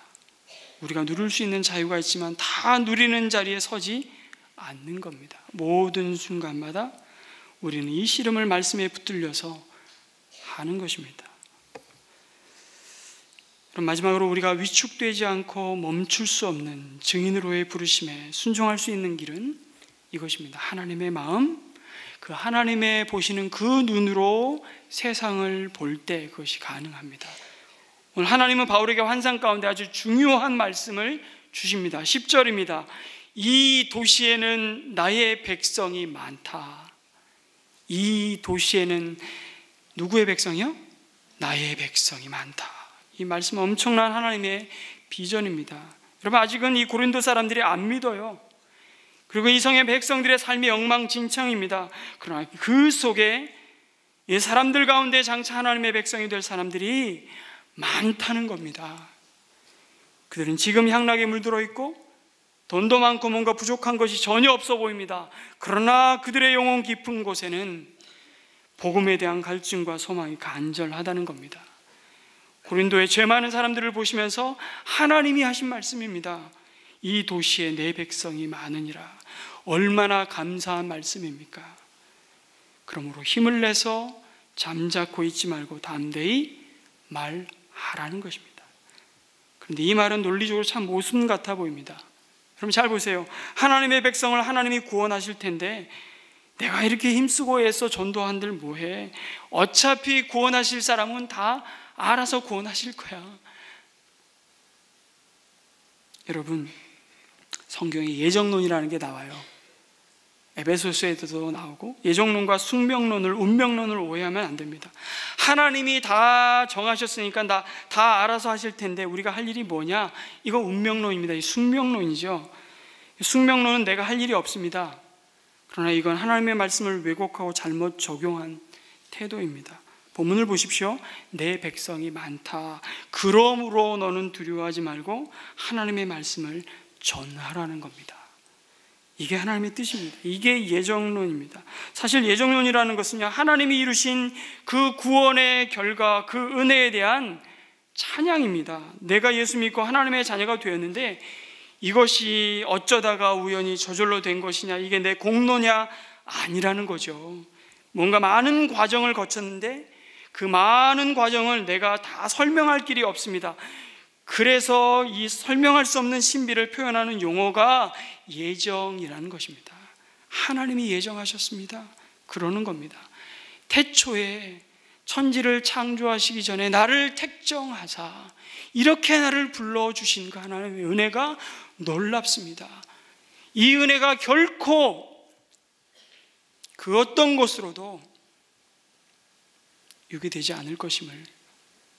우리가 누릴 수 있는 자유가 있지만 다 누리는 자리에 서지 않는 겁니다. 모든 순간마다 우리는 이 씨름을 말씀에 붙들려서 하는 것입니다. 그럼 마지막으로 우리가 위축되지 않고 멈출 수 없는 증인으로의 부르심에 순종할 수 있는 길은 이것입니다. 하나님의 마음, 그 하나님의 보시는 그 눈으로 세상을 볼 때 그것이 가능합니다. 오늘 하나님은 바울에게 환상 가운데 아주 중요한 말씀을 주십니다. 10절입니다. 이 도시에는 나의 백성이 많다. 이 도시에는 누구의 백성이요? 나의 백성이 많다. 이 말씀은 엄청난 하나님의 비전입니다. 여러분, 아직은 이 고린도 사람들이 안 믿어요. 그리고 이 성의 백성들의 삶이 엉망진창입니다. 그러나 그 속에 이 사람들 가운데 장차 하나님의 백성이 될 사람들이 많다는 겁니다. 그들은 지금 향락에 물들어 있고 돈도 많고 뭔가 부족한 것이 전혀 없어 보입니다. 그러나 그들의 영혼 깊은 곳에는 복음에 대한 갈증과 소망이 간절하다는 겁니다. 고린도의 죄 많은 사람들을 보시면서 하나님이 하신 말씀입니다. 이 도시에 내 백성이 많으니라. 얼마나 감사한 말씀입니까? 그러므로 힘을 내서 잠자코 있지 말고 담대히 말하라는 것입니다. 그런데 이 말은 논리적으로 참 모순 같아 보입니다. 그럼 잘 보세요. 하나님의 백성을 하나님이 구원하실 텐데 내가 이렇게 힘쓰고 애써 전도한들 뭐해? 어차피 구원하실 사람은 다 알아서 구원하실 거야. 여러분, 성경에 예정론이라는 게 나와요. 에베소서에도 나오고, 예정론과 숙명론을, 운명론을 오해하면 안 됩니다. 하나님이 다 정하셨으니까 다 알아서 하실 텐데 우리가 할 일이 뭐냐? 이거 운명론입니다. 이 숙명론이죠. 숙명론은 내가 할 일이 없습니다. 그러나 이건 하나님의 말씀을 왜곡하고 잘못 적용한 태도입니다. 본문을 보십시오. 내 백성이 많다. 그러므로 너는 두려워하지 말고 하나님의 말씀을 전하라는 겁니다. 이게 하나님의 뜻입니다. 이게 예정론입니다. 사실 예정론이라는 것은요, 하나님이 이루신 그 구원의 결과, 그 은혜에 대한 찬양입니다. 내가 예수 믿고 하나님의 자녀가 되었는데 이것이 어쩌다가 우연히 저절로 된 것이냐, 이게 내 공로냐? 아니라는 거죠. 뭔가 많은 과정을 거쳤는데 그 많은 과정을 내가 다 설명할 길이 없습니다. 그래서 이 설명할 수 없는 신비를 표현하는 용어가 예정이라는 것입니다. 하나님이 예정하셨습니다. 그러는 겁니다. 태초에 천지를 창조하시기 전에 나를 택정하사 이렇게 나를 불러주신 그 하나님의 은혜가 놀랍습니다. 이 은혜가 결코 그 어떤 것으로도 유기되지 않을 것임을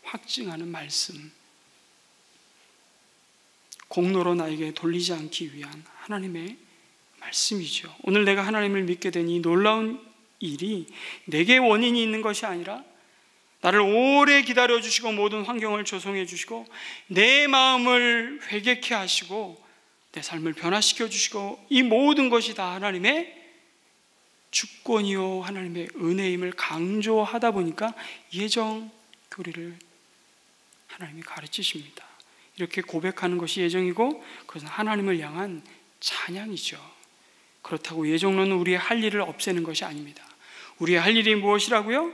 확증하는 말씀, 공로로 나에게 돌리지 않기 위한 하나님의 말씀이죠. 오늘 내가 하나님을 믿게 된 이 놀라운 일이 내게 원인이 있는 것이 아니라 나를 오래 기다려주시고 모든 환경을 조성해 주시고 내 마음을 회개케 하시고 내 삶을 변화시켜 주시고 이 모든 것이 다 하나님의 주권이요 하나님의 은혜임을 강조하다 보니까 예정 교리를 하나님이 가르치십니다. 이렇게 고백하는 것이 예정이고 그것은 하나님을 향한 찬양이죠. 그렇다고 예정론은 우리의 할 일을 없애는 것이 아닙니다. 우리의 할 일이 무엇이라고요?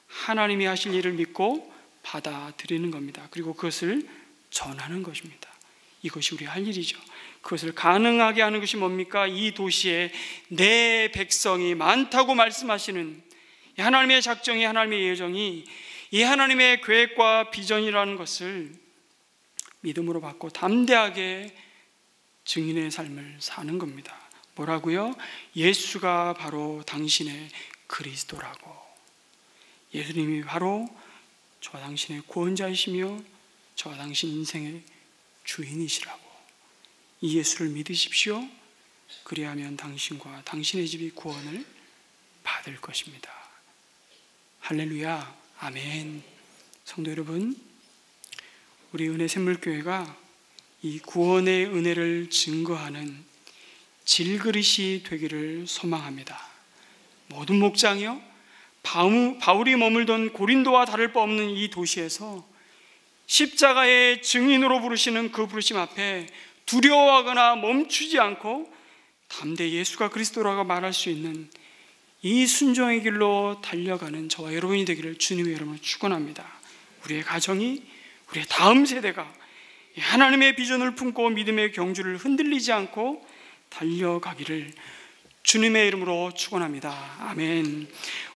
하나님이 하실 일을 믿고 받아들이는 겁니다. 그리고 그것을 전하는 것입니다. 이것이 우리의 할 일이죠. 그것을 가능하게 하는 것이 뭡니까? 이 도시에 내 백성이 많다고 말씀하시는 하나님의 작정이, 하나님의 예정이, 이 하나님의 계획과 비전이라는 것을 믿음으로 받고 담대하게 증인의 삶을 사는 겁니다. 뭐라고요? 예수가 바로 당신의 그리스도라고. 예수님이 바로 저와 당신의 구원자이시며 저와 당신 인생의 주인이시라고. 이 예수를 믿으십시오. 그리하면 당신과 당신의 집이 구원을 받을 것입니다. 할렐루야, 아멘. 성도 여러분, 우리 은혜샘물교회가 이 구원의 은혜를 증거하는 질그릇이 되기를 소망합니다. 모든 목장이요, 바울이 머물던 고린도와 다를 바 없는 이 도시에서 십자가의 증인으로 부르시는 그 부르심 앞에 두려워하거나 멈추지 않고 담대히 예수가 그리스도라고 말할 수 있는 이 순종의 길로 달려가는 저와 여러분이 되기를 주님의 이름으로 축원합니다. 우리의 가정이, 우리의 다음 세대가 하나님의 비전을 품고 믿음의 경주를 흔들리지 않고 달려가기를 주님의 이름으로 축원합니다. 아멘.